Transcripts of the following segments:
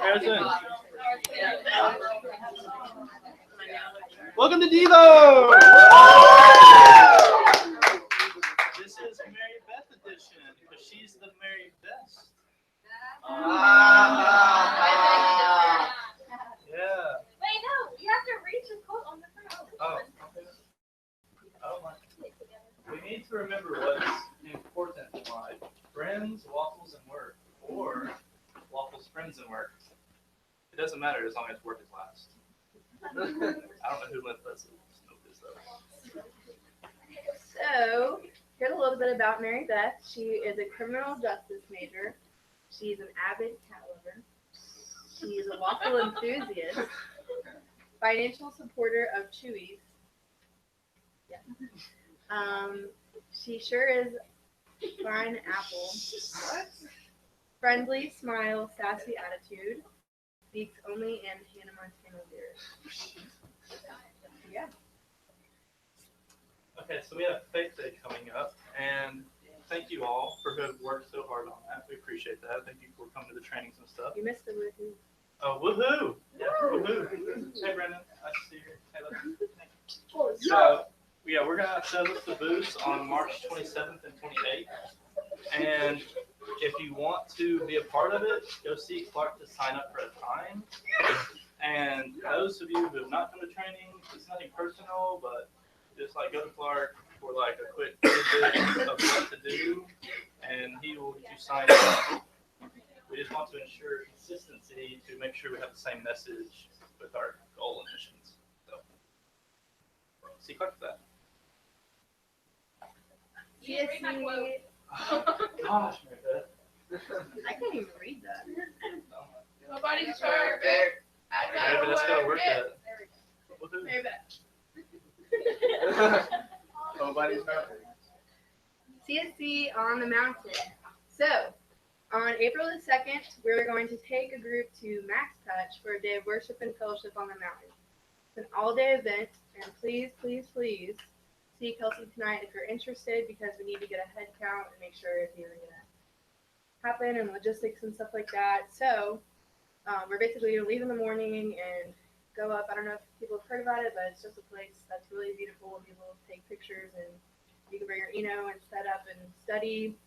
Harrison. Welcome to Devo! This is Mary Beth edition, because she's the Mary Best. Yeah. Wait, no, you have to read the quote on the front. Oh, okay. Oh, my. We need to remember what's important in life. Friends, waffles, and work. Or waffles, friends, and work. It doesn't matter as long as work is last. I don't know who went this. So, here's a little bit about Mary Beth. She is a criminal justice major. She's an avid cat lover. She's a waffle enthusiast. Financial supporter of Chewy's. Yeah. She sure is fine apple. Friendly smile, sassy attitude. Speaks only in Hannah Montana lyrics. Yeah. Okay, so we have Faith Day coming up, and thank you all for who have worked so hard on that. We appreciate that. Thank you for coming to the trainings and stuff. You missed the woohoo. Oh, woohoo! Yeah, woohoo! Hey, Brendan. Nice to see you here. Hey, look. So, yeah, we're going to set up the booths on March 27th and 28th. And if you want to be a part of it, go see Clark to sign up for a time. And those of you who have not come to training, it's nothing personal, but just like go to Clark for like a quick visit of what to do, and he will get you signed up. We just want to ensure consistency to make sure we have the same message with our goal and missions. So, see Clark for that. Yes, Gosh, Mary Beth. I can't even read that. Nobody's perfect. Maybe that's gotta work at it. Mary Beth. Nobody's perfect. CSC on the mountain. So, on April the 2nd, we're going to take a group to Max Touch for a day of worship and fellowship on the mountain. It's an all-day event, and please, please, please see Kelsey tonight if you're interested, because we need to get a head count and make sure it's even going to happen and logistics and stuff like that. So, we're basically going to leave in the morning and go up. I don't know if people have heard about it, but it's just a place that's really beautiful, and people take pictures, and you can bring your and set up and study.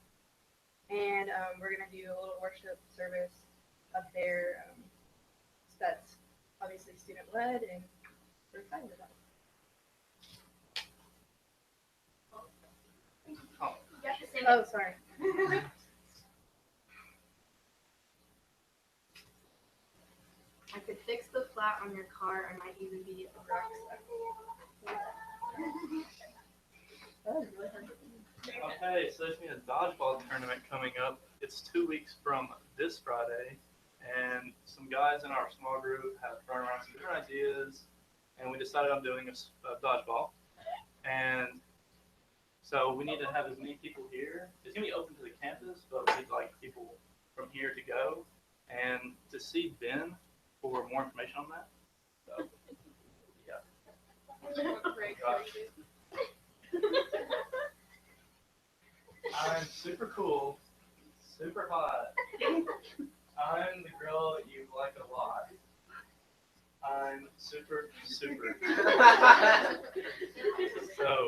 And we're going to do a little worship service up there. So that's obviously student-led, and we're excited about it. Oh, sorry. I could fix the flat on your car. I might even be a rock star. Okay, so there's been a dodgeball tournament coming up. It's 2 weeks from this Friday, and some guys in our small group have thrown around some different ideas, and we decided on doing a dodgeball. And so we need to have as many people here. It's going to be open to the campus, but we need like people from here to go. And to see Ben for more information on that. So, yeah. I'm super cool, super hot. I'm the girl that you like a lot. I'm super. So,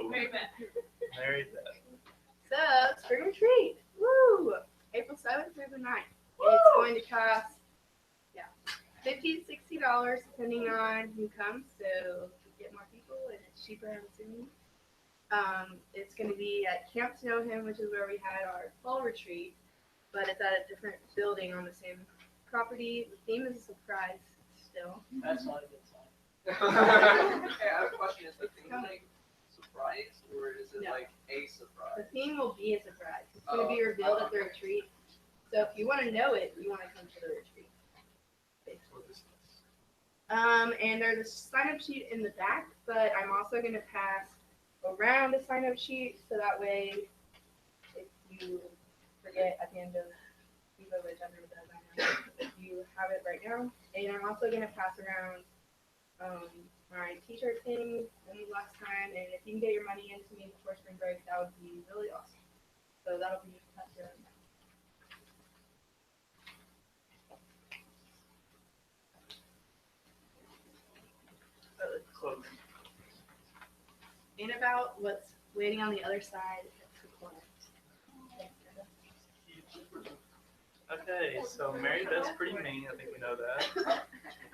Mary Beth. So, spring retreat. Woo! April 7th through the 9th. It's going to cost, $50 to $60 depending on who comes. So, get more people, and it's cheaper, I'm assuming. It's going to be at Camp Snowham, which is where we had our fall retreat, but it's at a different building on the same property. The theme is a surprise still. That's not a good sign. Hey, I have a question. Is the theme like surprise, or is it like a surprise? The theme will be a surprise. It's going to be revealed at the retreat. So if you want to know it, you want to come to the retreat. And there's a sign-up sheet in the back, but I'm also going to pass around a sign-up sheet, so that way, if you forget at the end of Evo, which I'm going to you have it right now. And I'm also going to pass around my t-shirt thing from last time, and if you can get your money into me before spring break, that would be really awesome. So that'll be passed around now. about what's waiting on the other side of the corner. Okay, so Mary Beth's pretty mean. I think we know that.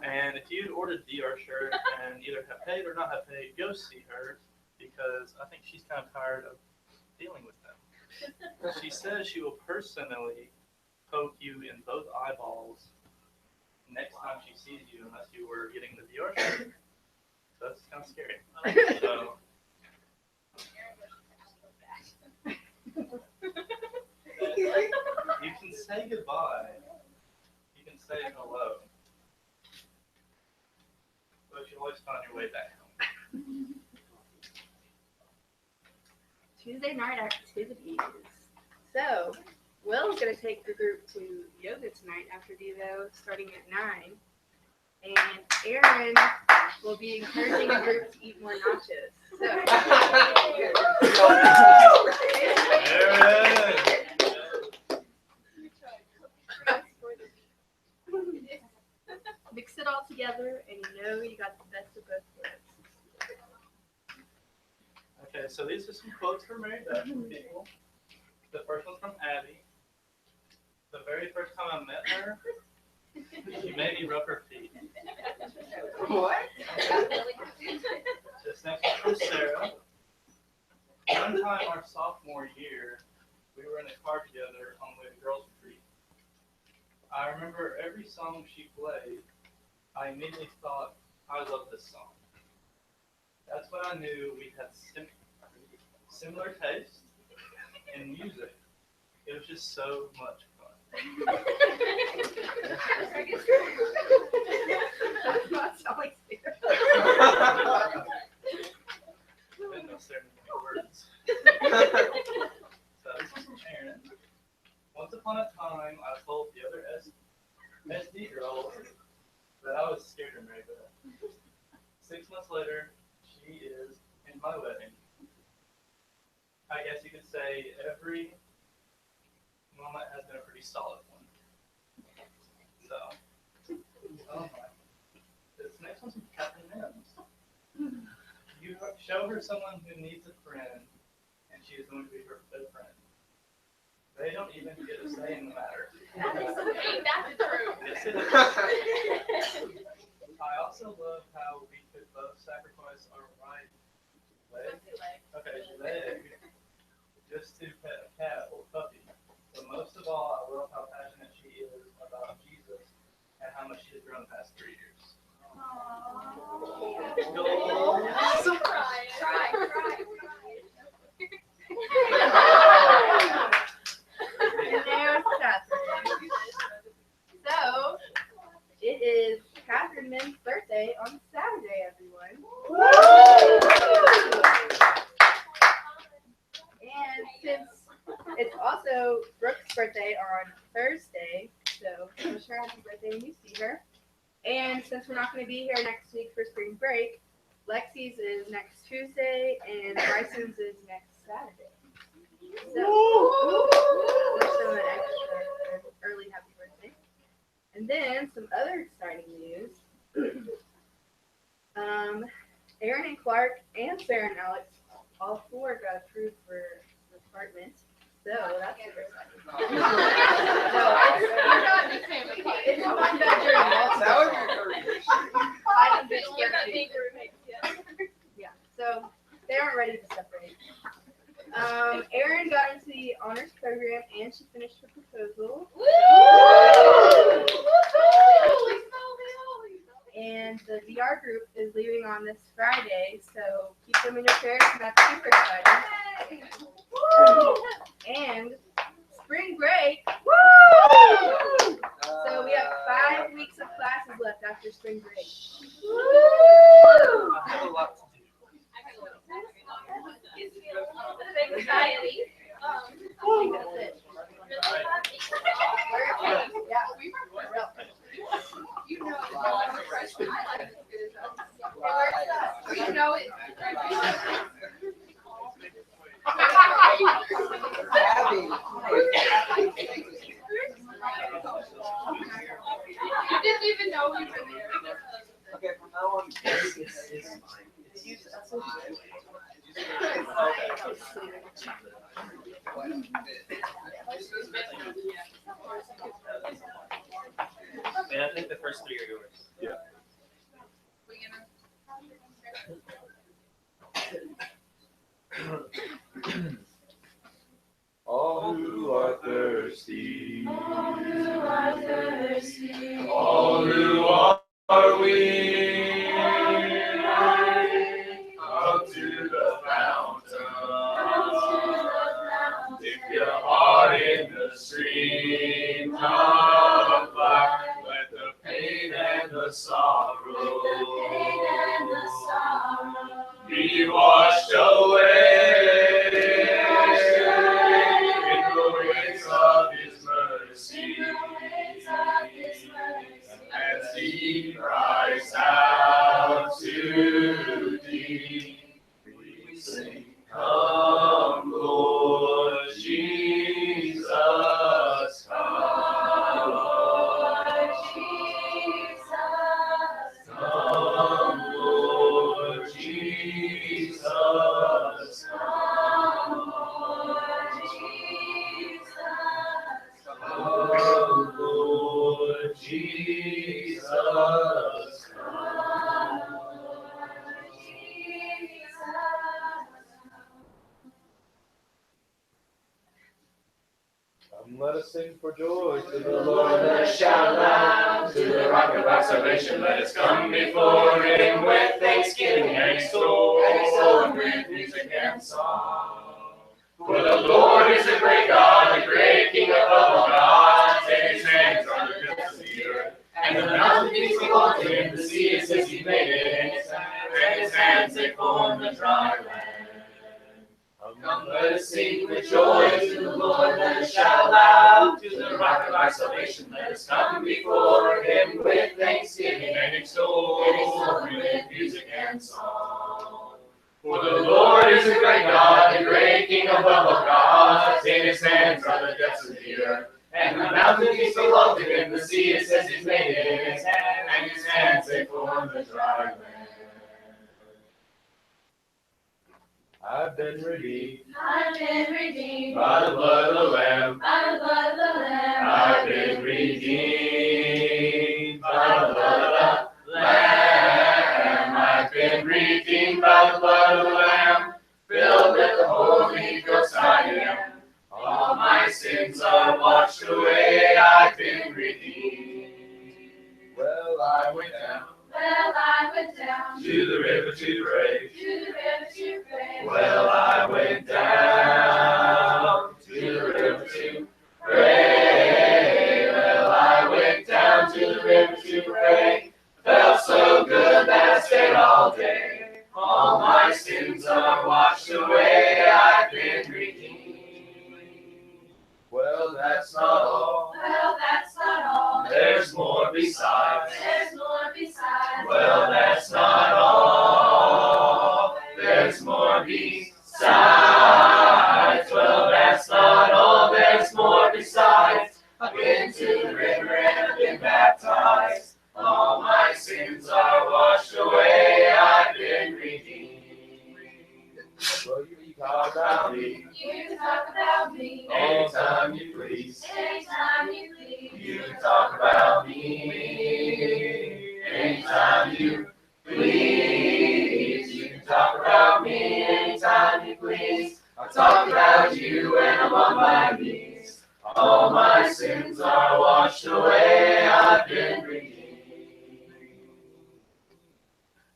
And if you ordered a DR shirt and either have paid or not have paid, go see her because I think she's kind of tired of dealing with them. She says she will personally poke you in both eyeballs next time she sees you unless you were getting the DR shirt. So that's kind of scary. So, you can say goodbye. You can say hello. But you always find your way back home. Tuesday night activities. So, Will's going to take the group to yoga tonight after Devo, starting at 9. And Aaron will be encouraging the group to eat more nachos. So, mix it all together, and you know you got the best of both worlds. Okay, so these are some quotes from Mary Beth from people. The first one's from Abby. The very first time I met her, she made me rub her feet. What? This next one's from Sarah. One time our sophomore year, we were in a car together on the way to girls' retreat. I remember every song she played, I immediately thought, I love this song. That's when I knew we had similar taste in music. It was just so much fun. That's not so like Sarah. I didn't know Sarah knew any words. So this is from Aaron. Once upon a time, I told the other SD girls that I was scared of Mary Beth. 6 months later, she is in my wedding. I guess you could say every moment has been a pretty solid one. So, oh my. This next one's from Captain Mims. You show her someone who needs a friend, and she is going to be her good friend. They don't even get a say in the matter. That's true. Yes, it is. I also love how we could both sacrifice our right leg. Okay, leg. Just to pet a cat or puppy. But most of all, I love how passionate she is about Jesus and how much she has grown the past 3 years. Cry. And there's Catherine. So, it is Catherine Mims' birthday on Saturday, everyone. And since it's also Brooke's birthday on Thursday, so wish her happy birthday when you see her. And since we're not going to be here next week for spring break, Lexi's is next Tuesday and Bryson's is next Saturday. So, wish them an extra early happy birthday. And then some other exciting news. Aaron and Clark and Sarah and Alex, all 4 got approved for the apartment. So that's super exciting. It's a 1-bedroom. That would be Yeah, so they aren't ready to separate. Erin got into the honors program and she finished her proposal. And the VR group is leaving on this Friday, so keep them in your prayers, and that's super exciting. And spring break. Woo! So we have 5 weeks of classes left after spring break. I have a lot to do. Anxiety. I think that's it. Yeah, You know, we know it. You didn't even know we were there. And I think the first three are yours. Yeah. All who are thirsty, all who are weary, come to the fountain. Dip your heart in the stream of life. Let the pain and the sorrow be washed away in the waves of His mercy. As He cries out to thee, we sing, come, Lord Jesus, come, Lord Jesus, come, Lord Jesus, come, Lord Jesus, come, Lord Jesus, come, Lord Jesus. Come, let us sing for joy to the Lord. Let us shout loud to the rock of our salvation. Let us come before Him with thanksgiving and extol with music and song. For the Lord is a great God, a great King above all gods, and His hands are the depths of the earth. And the mountains belong to Him, the sea is His, He made it, and His hands they form the dry land. Come, let us sing with joy to the Lord, let us shout loud to the rock of our salvation. Let us come before Him with thanksgiving and extol with music and song. For the Lord is a great God, a great King above all gods. In His hands are the depths of the earth, and the mountains belong to Him. The sea is His, made it in His hand, and His hands they form the dry land. I've been redeemed. I've been redeemed By the blood of the Lamb. by the blood of the Lamb. I've been redeemed by the blood of the Lamb. I've been redeemed by the blood of the Lamb. Filled with the Holy Ghost I am. All my sins are washed away. I've been redeemed. Well, I went down Well, I went down to the river to pray. to the river to pray. Well, I went down to the river to pray. Well, I went down to the river to pray. Felt so good that I stayed all day. All my sins are washed away. I've been redeemed. Well, that's not all. Well, that's not all. There's more besides. There's more besides. Well, that's not all. There's more besides. Well, that's not all. There's more besides. I've been to the river and I've been baptized. All my sins are washed away. I've been redeemed. Well, you talk about me You can talk about me anytime you please. anytime you please. You can talk about me anytime you please. You can talk about me anytime you please. I talk about you when I'm on my knees. All my sins are washed away. I've been redeemed.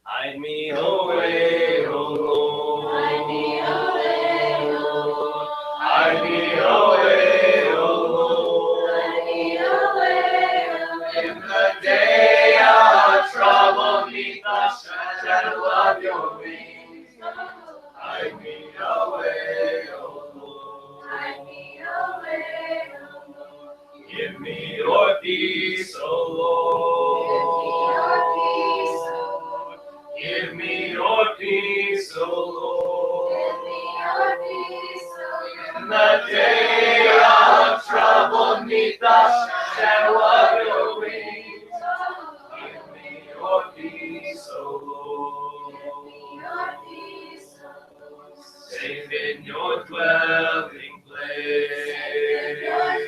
Hide me away, O Lord. Hide me away, O Lord. Hide me away, O Lord. Hide me away, O Lord. In the day of trouble, 'neath the shadow of your wings. Hide me away, O Lord. Hide me away, O Lord. Give me your peace, O Lord. Give me your peace, O Lord. Give me your peace, O Lord. Give me your peace, O Lord. In the day of trouble, 'neath the shadow of your wings. Give me your peace, O Lord. Your peace, O Lord. Safe in your dwelling place. Your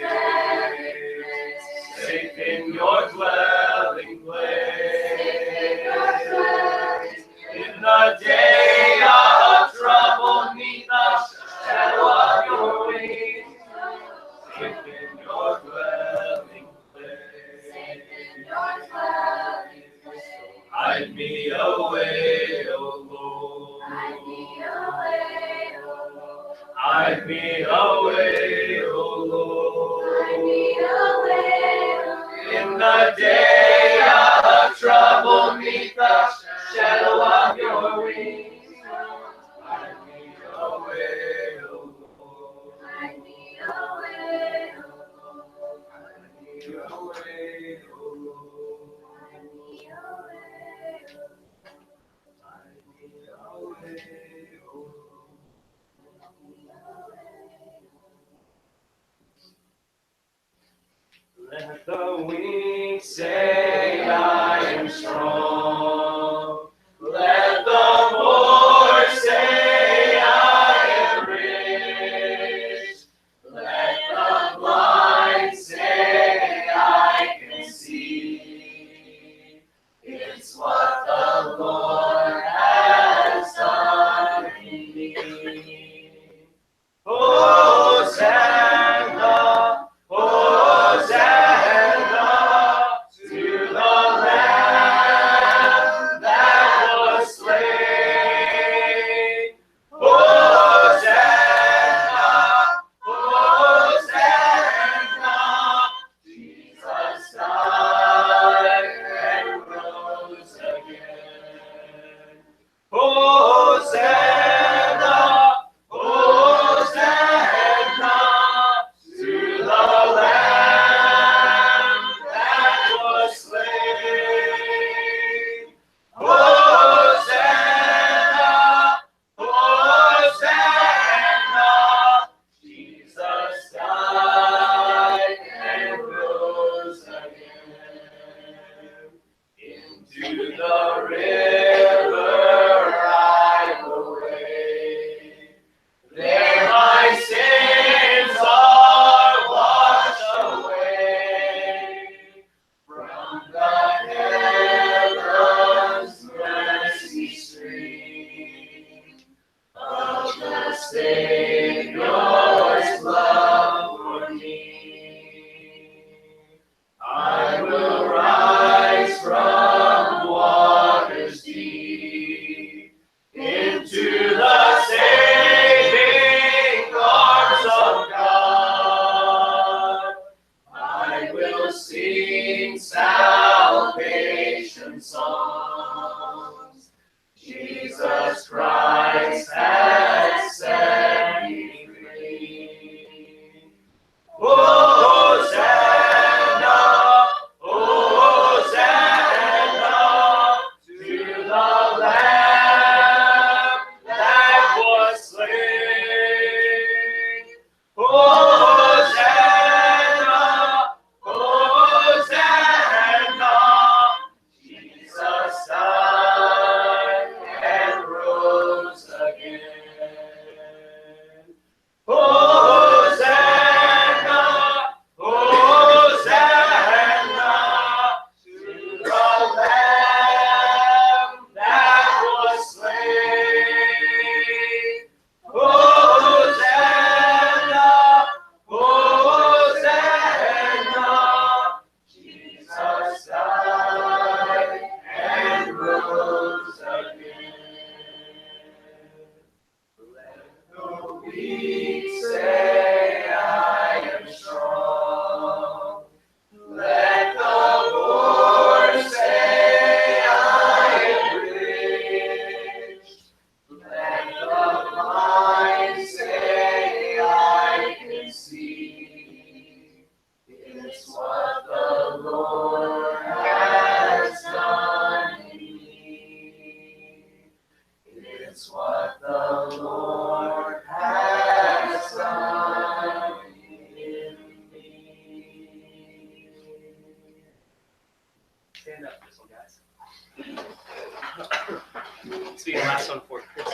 the day of trouble, 'neath the shadow of your wings. Hide me away, O Lord. Hide me away, O Lord. Hide me away, O Lord. Hide me away, O Lord. Hide me away, O Lord. Let the weak say I am strong. Let the poor say I am rich. Let the blind say I can see. It's what the Lord has done in me. Hosanna, Hosanna to the Lamb that was slain. Hosanna, Hosanna, Jesus died and rose again. Hosanna, Hosanna to the Lamb that was slain. Hosanna, Hosanna, Jesus died and rose again. Into the river I will wade. There my sins are washed away. From the heavens mercy stream of the Savior's love for me. I will rise from waters deep into the saving arms of God. I will sing salvation songs. Jesus Christ has set me free. Hosanna, Hosanna to the Lamb that was slain. Hosanna, Hosanna, Jesus died and rose again. Hosanna, Hosanna to the Lamb that was slain. Hosanna, Hosanna, Jesus died and rose again. Let the weak say I am strong. Let the poor say I am rich. Let the blind say I can see. It's what the Lord has done in me. It's what the Lord has done in me. Stand up, this one, guys. This will be the last one for Chris.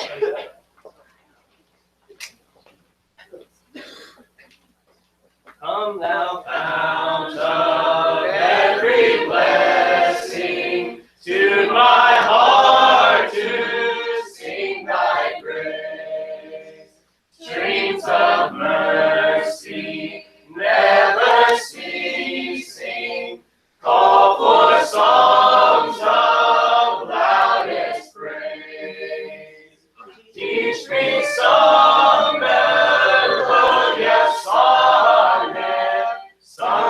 Come thou fount of every blessing, tune my heart to sing thy praise. Streams of mercy never ceasing, call for songs of loudest praise. Teach me some melodious sonnet, some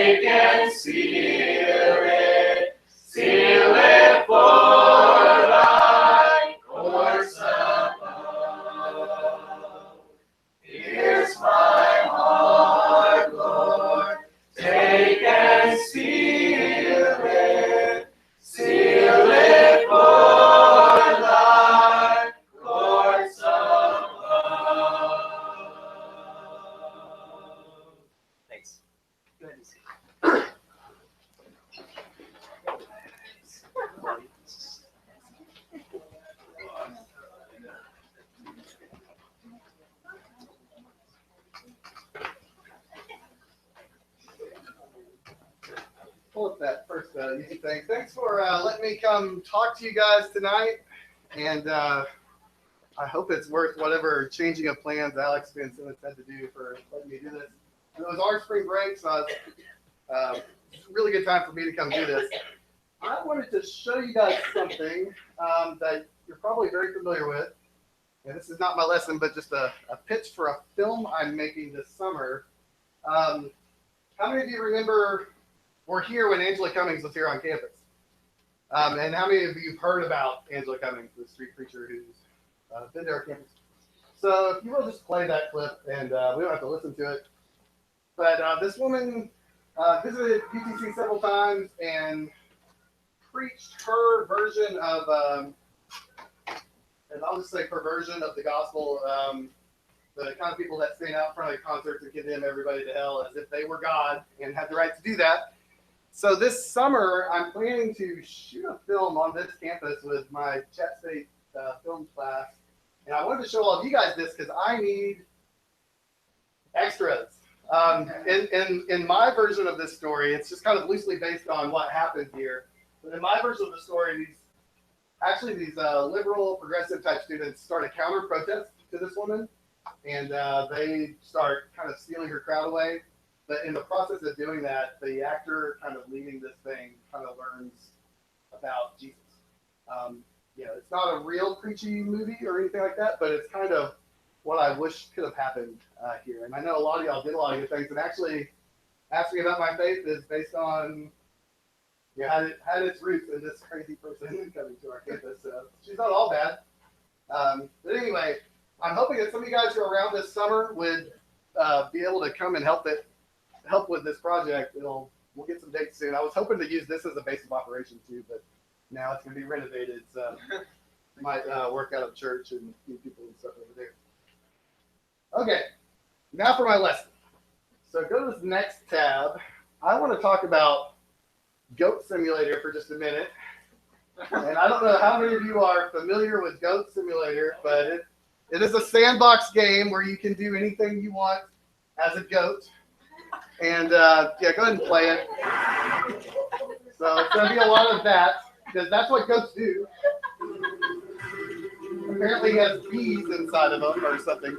take and seal it for thy courts above. Here's my heart, Lord, take and seal it for thy courts above. Thanks. Go ahead and see. Pull up that first easy thing. Thanks for letting me come talk to you guys tonight, and I hope it's worth whatever changing of plans Alex and Simmons had to do for letting me do this. It was our spring break, so it's a really good time for me to come do this. I wanted to show you guys something that you're probably very familiar with, and this is not my lesson, but just a pitch for a film I'm making this summer. How many of you remember were here when Angela Cummings was here on campus? And how many of you have heard about Angela Cummings, the street preacher who's been to our campus? So if you will just play that clip, and we don't have to listen to it. But this woman visited PTC several times and preached her version of, and I'll just say her version of the gospel, the kind of people that stand out in front of the concerts and condemn everybody to hell as if they were God and had the right to do that. So this summer, I'm planning to shoot a film on this campus with my Chatt State film class. And I wanted to show all of you guys this because I need extras. In my version of this story, it's just kind of loosely based on what happened here. But in my version of the story, these liberal, progressive type students start a counter protest to this woman. And they start kind of stealing her crowd away. But in the process of doing that, the actor kind of leading this thing kind of learns about Jesus. It's not a real preachy movie or anything like that, but it's kind of what I wish could have happened here. And I know a lot of y'all did a lot of good things. And actually, asking about my faith is based on, had its roots in this crazy person coming to our campus. So she's not all bad. But anyway, I'm hoping that some of you guys who are around this summer would be able to come and help with this project. We'll get some dates soon. I was hoping to use this as a base of operation too, but now it's going to be renovated, so might work out of church and meet people and stuff over there. Okay, now for my lesson. So go to this next tab. I want to talk about Goat Simulator for just a minute. And I don't know how many of you are familiar with Goat Simulator, but it is a sandbox game where you can do anything you want as a goat. And go ahead and play it. So it's going to be a lot of that, because that's what goats do. Apparently he has bees inside of him or something.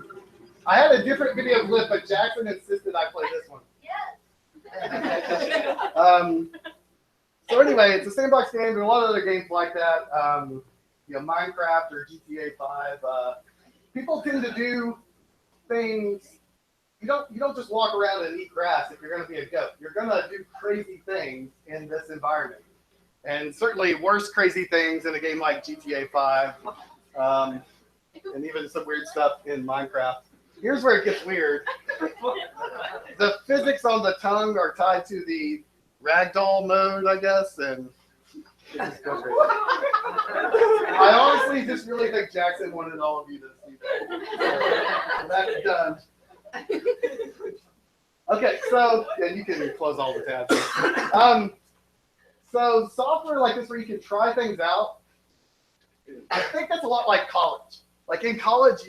I had a different video clip, but Jackson insisted I play this one. Yes. So anyway, it's a sandbox game. There are a lot of other games like that. Minecraft or GTA 5. People tend to do things. You don't just walk around and eat grass if you're going to be a goat. You're going to do crazy things in this environment, and certainly worse crazy things in a game like GTA 5, and even some weird stuff in Minecraft. Here's where it gets weird. The physics on the tongue are tied to the ragdoll mode, I guess, and it just goes crazy. I honestly just really think Jackson wanted all of you to see that. So that's done. Okay, so you can close all the tabs. So software like this where you can try things out, I think that's a lot like college. Like in college,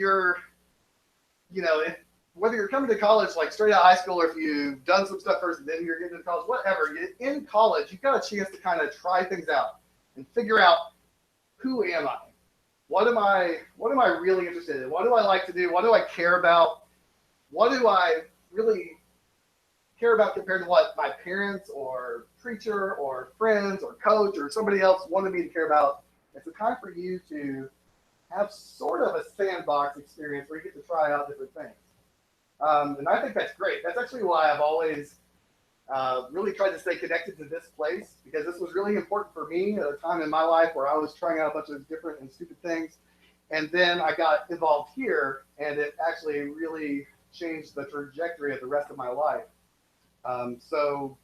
whether you're coming to college like straight out of high school, or if you've done some stuff first and then you're getting into college, whatever, in college, you've got a chance to kind of try things out and figure out, who am I? What am I really interested in? What do I like to do? What do I care about? What do I really care about compared to what my parents or preacher or friends or coach or somebody else wanted me to care about? It's a time for you to have sort of a sandbox experience where you get to try out different things. And I think that's great. That's actually why I've always really tried to stay connected to this place because this was really important for me at a time in my life where I was trying out a bunch of different and stupid things. And then I got involved here, and it actually really changed the trajectory of the rest of my life. So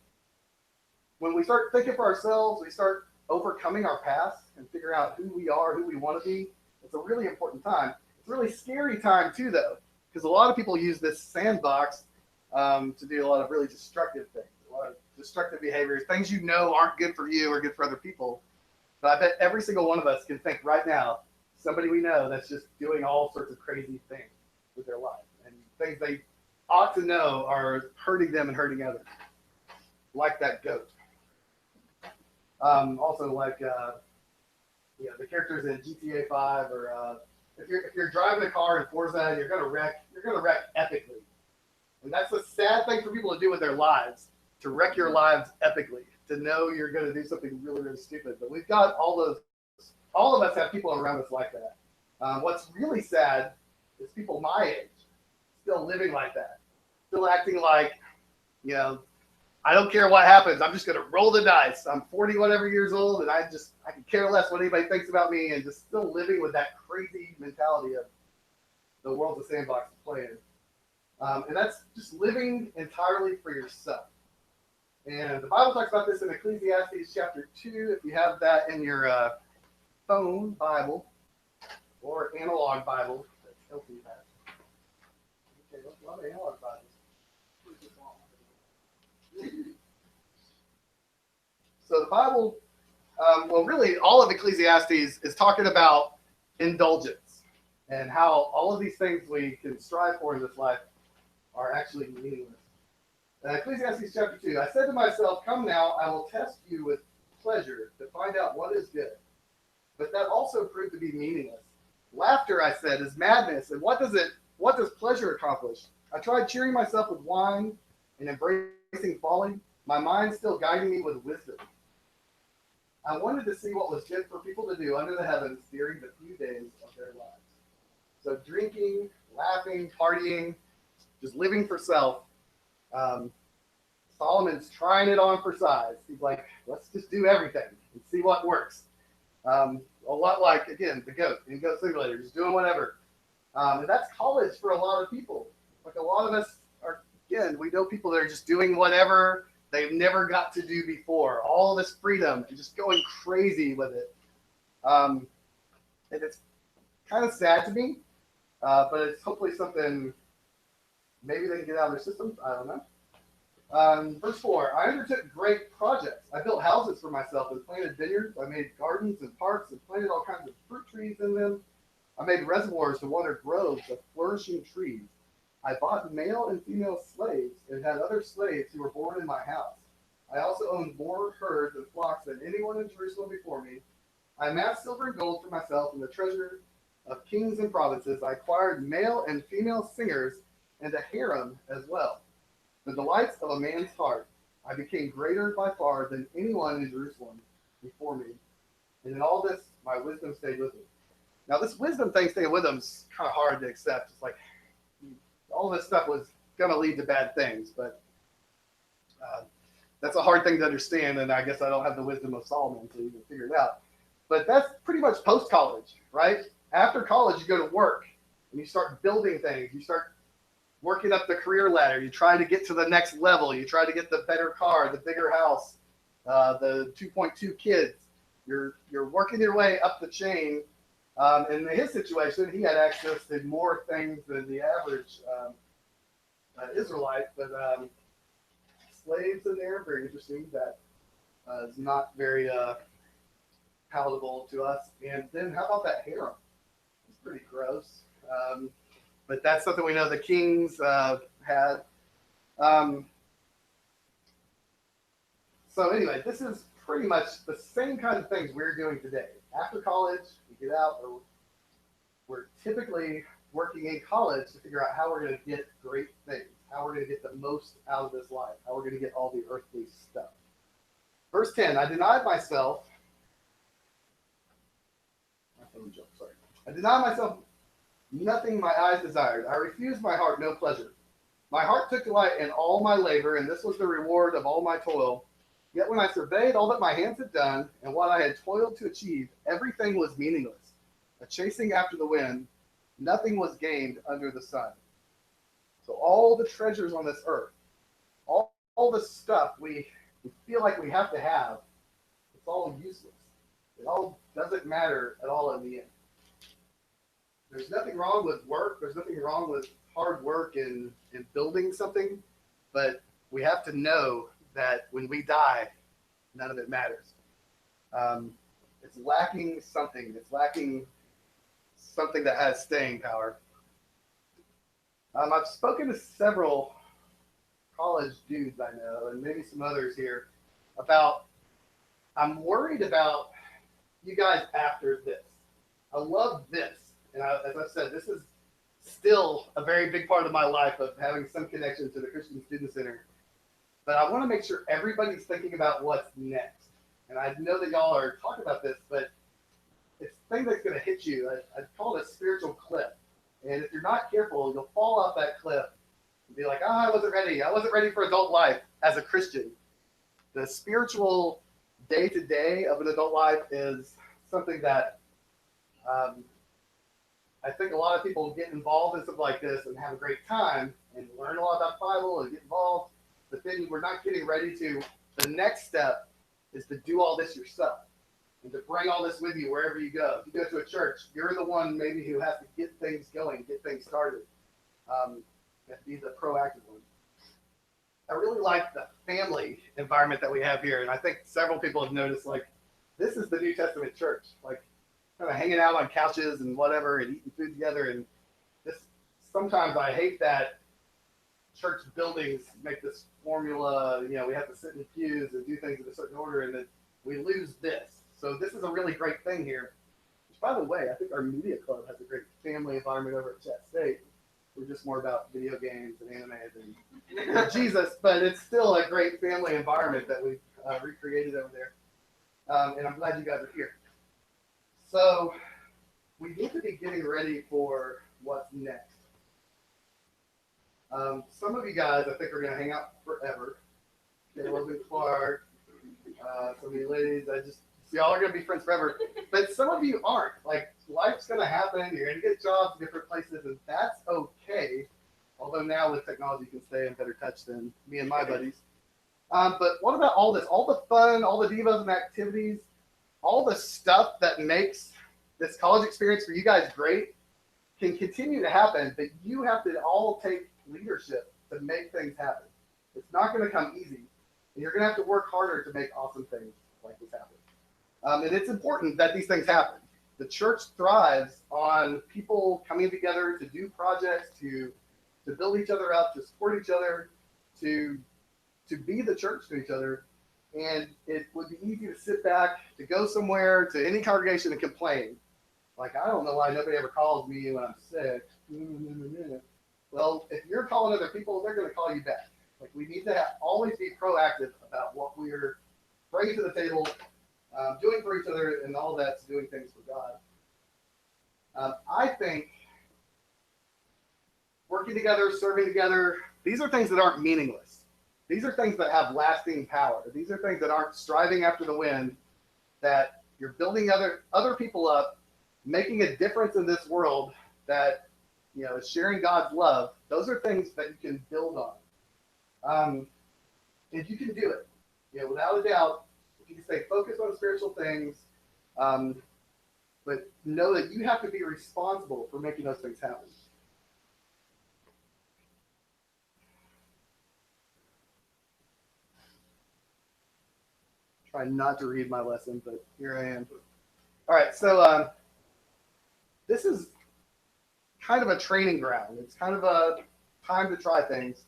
when we start thinking for ourselves, we start overcoming our past and figuring out who we are, who we want to be. It's a really important time. It's a really scary time too, though, because a lot of people use this sandbox to do a lot of really destructive things, a lot of destructive behaviors, things you know aren't good for you or good for other people. But I bet every single one of us can think right now, somebody we know that's just doing all sorts of crazy things with their life and things they ought to know are hurting them and hurting others, like that goat. Also, like the characters in GTA 5, or if you're driving a car in Forza, you're gonna wreck epically, and that's a sad thing for people to do with their lives, to wreck your lives epically, to know you're gonna do something really, really stupid. But we've got all of us have people around us like that. What's really sad is people my age still living like that, still acting like, I don't care what happens. I'm just going to roll the dice. I'm 40 whatever years old, and I can care less what anybody thinks about me, and just still living with that crazy mentality of the world's a sandbox to play in. And that's just living entirely for yourself. And the Bible talks about this in Ecclesiastes chapter 2. If you have that in your phone Bible or analog Bible, that's healthy. Okay, let's love analog Bibles. So the Bible, really all of Ecclesiastes is talking about indulgence and how all of these things we can strive for in this life are actually meaningless. Ecclesiastes chapter 2, I said to myself, come now, I will test you with pleasure to find out what is good. But that also proved to be meaningless. Laughter, I said, is madness, and what does pleasure accomplish? I tried cheering myself with wine and embracing folly, my mind still guiding me with wisdom. I wanted to see what was good for people to do under the heavens during the few days of their lives. So drinking, laughing, partying, just living for self. Solomon's trying it on for size. He's like, let's just do everything and see what works. A lot like, again, the goat in Goat Simulator, just doing whatever. And that's college for a lot of people. Like a lot of us are, again, we know people that are just doing whatever they've never got to do before. All this freedom and just going crazy with it. And it's kind of sad to me, but it's hopefully something maybe they can get out of their systems. I don't know. Verse 4, I undertook great projects. I built houses for myself and planted vineyards. I made gardens and parks and planted all kinds of fruit trees in them. I made reservoirs to water groves of flourishing trees. I bought male and female slaves and had other slaves who were born in my house. I also owned more herds and flocks than anyone in Jerusalem before me. I amassed silver and gold for myself and the treasure of kings and provinces. I acquired male and female singers and a harem as well. The delights of a man's heart. I became greater by far than anyone in Jerusalem before me. And in all this, my wisdom stayed with me. Now, this wisdom thing staying with them is kind of hard to accept. It's like all this stuff was going to lead to bad things, but that's a hard thing to understand, and I guess I don't have the wisdom of Solomon to even figure it out. But that's pretty much post-college, right? After college, you go to work, and you start building things. You start working up the career ladder. You try to get to the next level. You try to get the better car, the bigger house, the 2.2 kids. You're working your way up the chain. In his situation, he had access to more things than the average Israelite, but slaves in there, very interesting. That is not very palatable to us. And then how about that harem? It's pretty gross. But that's something we know the kings had. So anyway, this is pretty much the same kind of things we're doing today. After college, we get out, we're typically working in college to figure out how we're going to get great things, how we're going to get the most out of this life, how we're going to get all the earthly stuff. Verse 10, I denied myself. I denied myself nothing my eyes desired. I refused my heart no pleasure. My heart took delight in all my labor, and this was the reward of all my toil. Yet when I surveyed all that my hands had done and what I had toiled to achieve, everything was meaningless, a chasing after the wind. Nothing was gained under the sun. So all the treasures on this earth, all the stuff we feel like we have to have, it's all useless. It all doesn't matter at all in the end. There's nothing wrong with work. There's nothing wrong with hard work in building something. But we have to know that when we die, none of it matters. It's lacking something. It's lacking something that has staying power. I've spoken to several college dudes I know, and maybe some others here, about I'm worried about you guys after this. I love this. And as I've said, this is still a very big part of my life of having some connection to the Christian Student Center. But I want to make sure everybody's thinking about what's next. And I know that y'all are talking about this, but it's a thing that's going to hit you. I call it a spiritual cliff. And if you're not careful, you'll fall off that cliff and be like, I wasn't ready. I wasn't ready for adult life as a Christian. The spiritual day-to-day of an adult life is something that I think a lot of people get involved in something like this and have a great time and learn a lot about the Bible and get involved, but then we're not getting ready to, the next step is to do all this yourself and to bring all this with you wherever you go. If you go to a church, you're the one maybe who has to get things going, get things started, and be the proactive one. I really like the family environment that we have here, and I think several people have noticed, like, this is the New Testament church, like, kind of hanging out on couches and whatever and eating food together. And this, sometimes I hate that church buildings make this formula, we have to sit in the pews and do things in a certain order, and then we lose this. So this is a really great thing here, which, by the way, I think our media club has a great family environment over at Chatt State. We're just more about video games and anime than Jesus, but it's still a great family environment that we've recreated over there. And I'm glad you guys are here. So we need to be getting ready for what's next. Some of you guys, I think, are going to hang out forever. Caleb and Clark, some of you ladies, y'all are going to be friends forever. But some of you aren't. Like, life's going to happen. You're going to get jobs in different places, and that's okay. Although now with technology, you can stay in better touch than me and my buddies. But what about all this? All the fun, all the devos and activities, all the stuff that makes this college experience for you guys great can continue to happen, but you have to all take leadership to make things happen. It's not going to come easy. And you're going to have to work harder to make awesome things like this happen. And it's important that these things happen. The church thrives on people coming together to do projects, to build each other up, to support each other, to be the church to each other. And it would be easy to sit back, to go somewhere, to any congregation and complain. Like, I don't know why nobody ever calls me when I'm sick. Well, if you're calling other people, they're going to call you back. Like, we need to always be proactive about what we're bringing to the table, doing for each other, and all that's doing things for God. I think working together, serving together, these are things that aren't meaningless. These are things that have lasting power. These are things that aren't striving after the wind, that you're building other people up, making a difference in this world that, is sharing God's love. Those are things that you can build on. And you can do it, without a doubt, if you can stay focused on spiritual things, but know that you have to be responsible for making those things happen. Try not to read my lesson, but here I am. All right, so this is kind of a training ground. It's kind of a time to try things.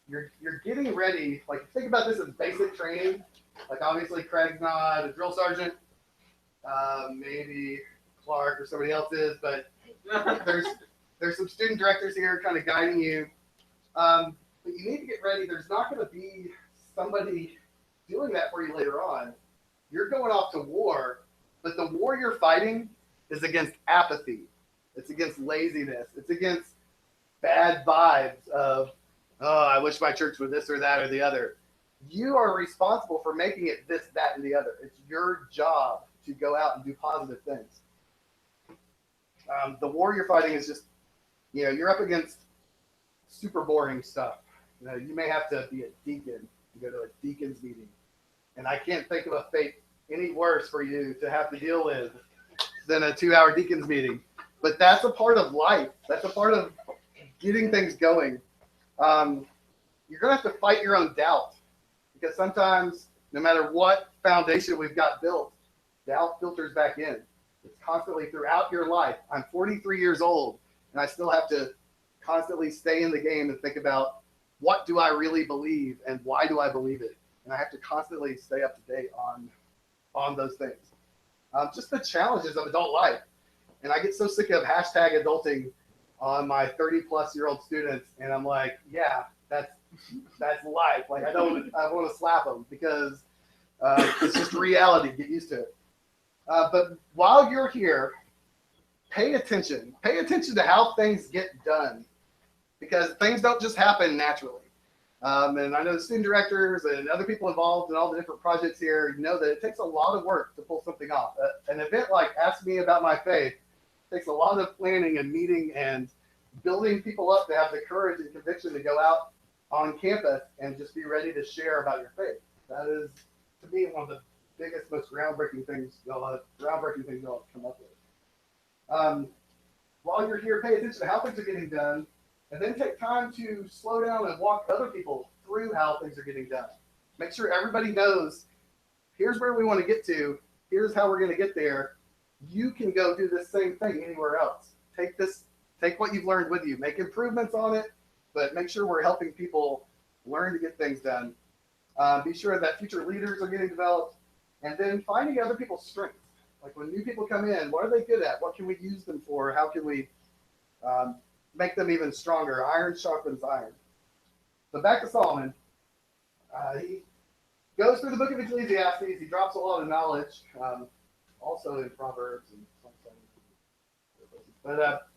You're getting ready. Like, think about this as basic training. Like, obviously, Craig's not a drill sergeant. Maybe Clark or somebody else is, but there's some student directors here kind of guiding you. But you need to get ready. There's not going to be somebody doing that for you later on. You're going off to war, but the war you're fighting is against apathy. It's against laziness. It's against bad vibes of, oh, I wish my church were this or that or the other. You are responsible for making it this, that, and the other. It's your job to go out and do positive things. The war you're fighting is just, you're up against super boring stuff. You may have to be a deacon and go to a deacon's meeting. And I can't think of a fate any worse for you to have to deal with than a 2-hour deacon's meeting. But that's a part of life. That's a part of getting things going. You're going to have to fight your own doubt. Because sometimes, no matter what foundation we've got built, doubt filters back in. It's constantly throughout your life. I'm 43 years old, and I still have to constantly stay in the game and think about, what do I really believe and why do I believe it? And I have to constantly stay up to date on those things. Just the challenges of adult life. And I get so sick of hashtag adulting on my 30-plus-year-old students, and I'm like, yeah, that's life. Like, I want to slap them because it's just reality. Get used to it. But while you're here, pay attention. Pay attention to how things get done, because things don't just happen naturally. And I know the student directors and other people involved in all the different projects here know that it takes a lot of work to pull something off. An event like Ask Me About My Faith takes a lot of planning and meeting and building people up to have the courage and conviction to go out on campus and just be ready to share about your faith. That is, to me, one of the biggest, most groundbreaking things y'all have come up with. While you're here, pay attention to how things are getting done, and then take time to slow down and walk other people through how things are getting done. Make sure everybody knows, here's where we want to get to, here's how we're going to get there. You can go do this same thing anywhere else. Take what you've learned with you, make improvements on it, but make sure we're helping people learn to get things done. Be sure that future leaders are getting developed, and then finding other people's strengths. Like when new people come in, what are they good at? What can we use them for? How can we make them even stronger? Iron sharpens iron. So back to Solomon. He goes through the book of Ecclesiastes. He drops a lot of knowledge, also in Proverbs and something. But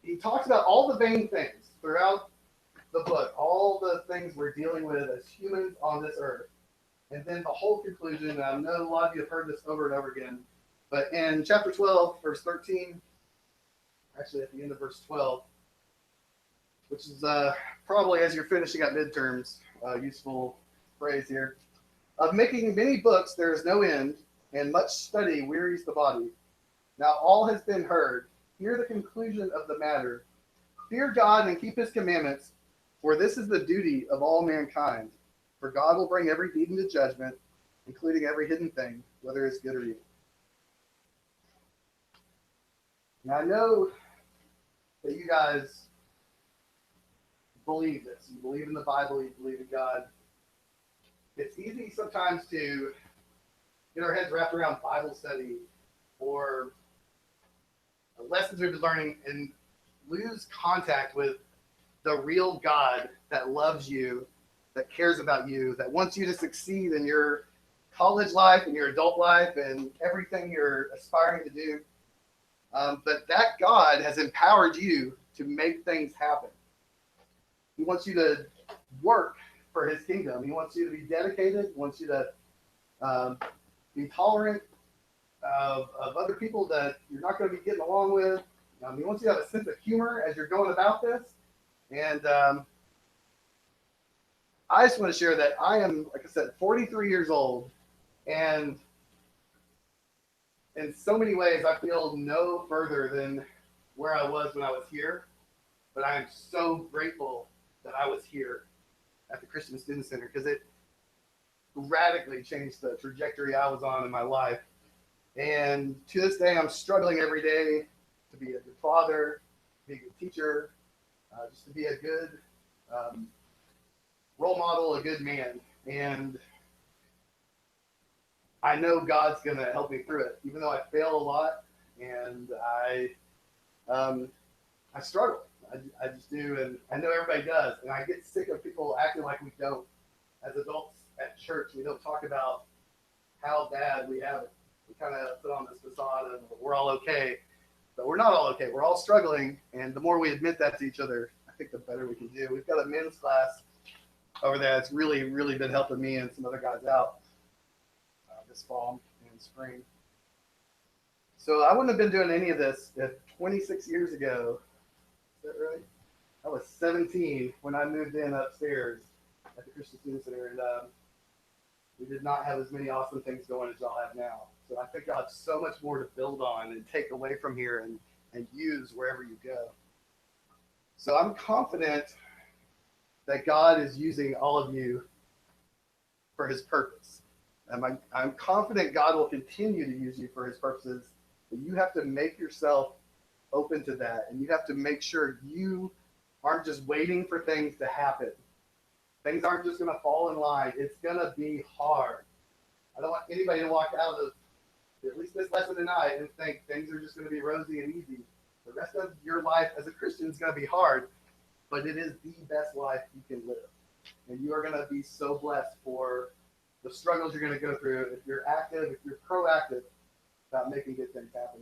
he talks about all the vain things throughout the book, all the things we're dealing with as humans on this earth. And then the whole conclusion, and I know a lot of you have heard this over and over again, but in chapter 12, verse 13, actually at the end of verse 12, which is probably as you're finishing up midterms, useful phrase here. Of making many books there is no end, and much study wearies the body. Now all has been heard. Hear the conclusion of the matter. Fear God and keep his commandments, for this is the duty of all mankind. For God will bring every deed into judgment, including every hidden thing, whether it's good or evil. Now I know that you guys believe this. You believe in the Bible, you believe in God. It's easy sometimes to get our heads wrapped around Bible study or lessons we've been learning and lose contact with the real God that loves you, that cares about you, that wants you to succeed in your college life and your adult life and everything you're aspiring to do. But that God has empowered you to make things happen. He wants you to work for his kingdom. He wants you to be dedicated. He wants you to be tolerant of other people that you're not going to be getting along with. He wants you to have a sense of humor as you're going about this. And I just want to share that I am, like I said, 43 years old, and in so many ways I feel no further than where I was when I was here. But I am so grateful that I was here at the Christian Student Center, because it radically changed the trajectory I was on in my life. And to this day, I'm struggling every day to be a good father, to be a good teacher, just to be a good role model, a good man. And I know God's going to help me through it, even though I fail a lot and I struggle. I just do, and I know everybody does. And I get sick of people acting like we don't. As adults at church, we don't talk about how bad we have it. We kind of put on this facade of we're all okay. But we're not all okay. We're all struggling, and the more we admit that to each other, I think the better we can do. We've got a men's class over there that's really, really been helping me and some other guys out this fall and spring. So I wouldn't have been doing any of this if 26 years ago, is that right? I was 17 when I moved in upstairs at the Christian Student Center, and we did not have as many awesome things going as y'all have now. So I think y'all have so much more to build on and take away from here and use wherever you go. So I'm confident that God is using all of you for his purpose. I'm confident God will continue to use you for his purposes, but you have to make yourself open to that, and you have to make sure you aren't just waiting for things to happen. Things aren't just going to fall in line. It's going to be hard. I don't want anybody to walk out of at least this lesson tonight and think things are just going to be rosy and easy. The rest of your life as a Christian is going to be hard, but it is the best life you can live. And you are going to be so blessed for the struggles you're going to go through if you're active, if you're proactive about making good things happen.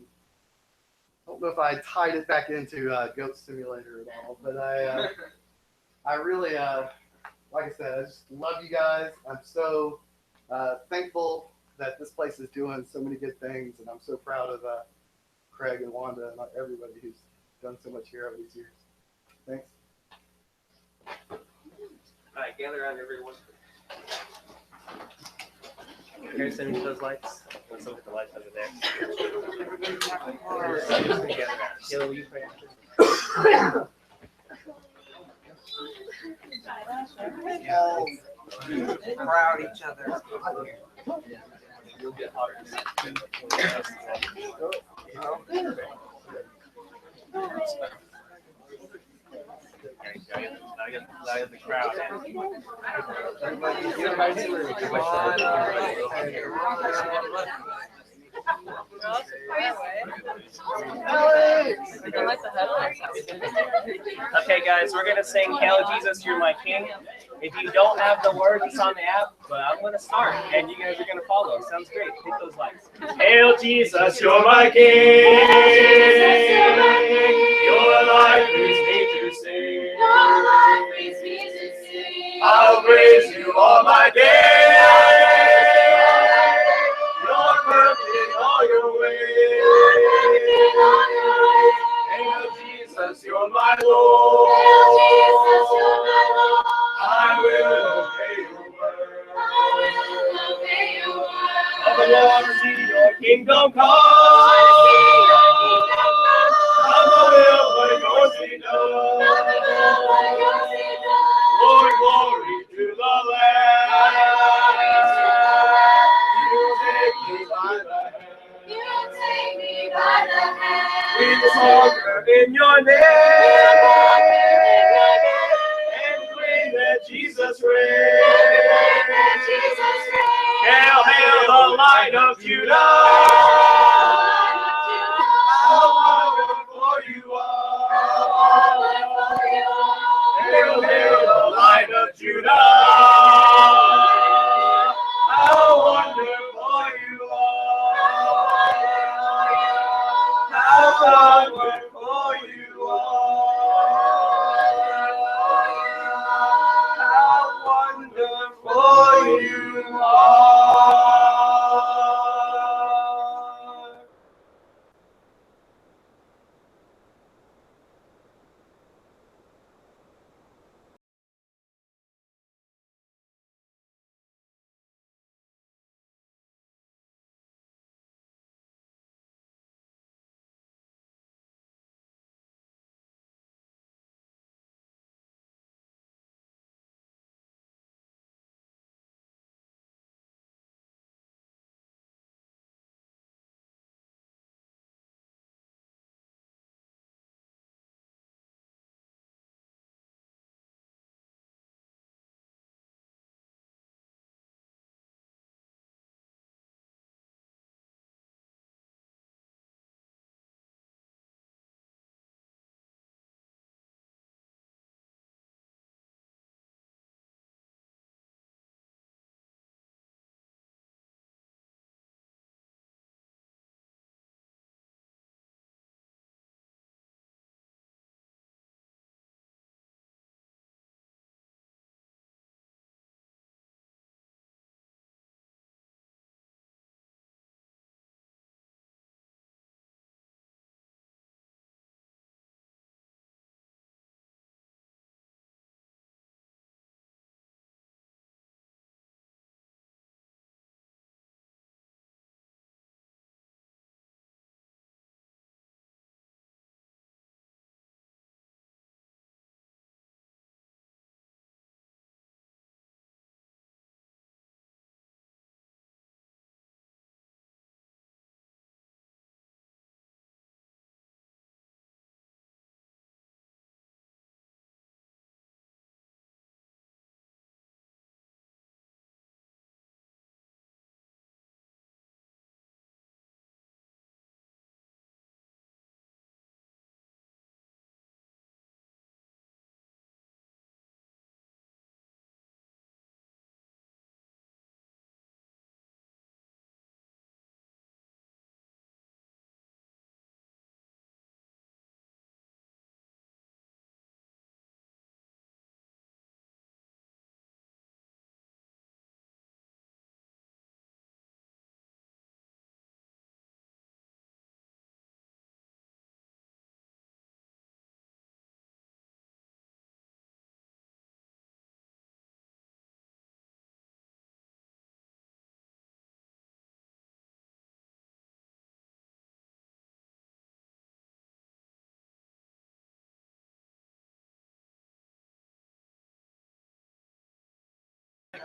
I don't know if I tied it back into Goat Simulator at all, but I really, like I said, I just love you guys. I'm so thankful that this place is doing so many good things, and I'm so proud of Craig and Wanda and everybody who's done so much here over these years. Thanks. All right, gather around, everyone. Can you send me those lights? Let's look at the lights over there. Kayla, will you pray? Crowd each other. You'll get hotter. I got the crowd. Okay, guys, we're gonna sing "Hail Jesus, You're My King." If you don't have the words, it's on the app, but I'm gonna start, and you guys are gonna follow. Sounds great. Take those lights. Hail Jesus, You're my King. Your life leads me to sing. I'll praise you all my days. You're perfect in all your ways. Hail Jesus, You're my Lord. I will obey your word. I want to see your kingdom come. Not my will, but yours be done. Lord, glory to the Lamb. You take me by the hand. We conquer in your name. And claim that Jesus reigns. Hail, hail, the Lion of Judah. How wonderful you are. Hail, hail, the Lion of Judah. How wonderful you are. How wonderful you are.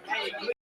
Hey,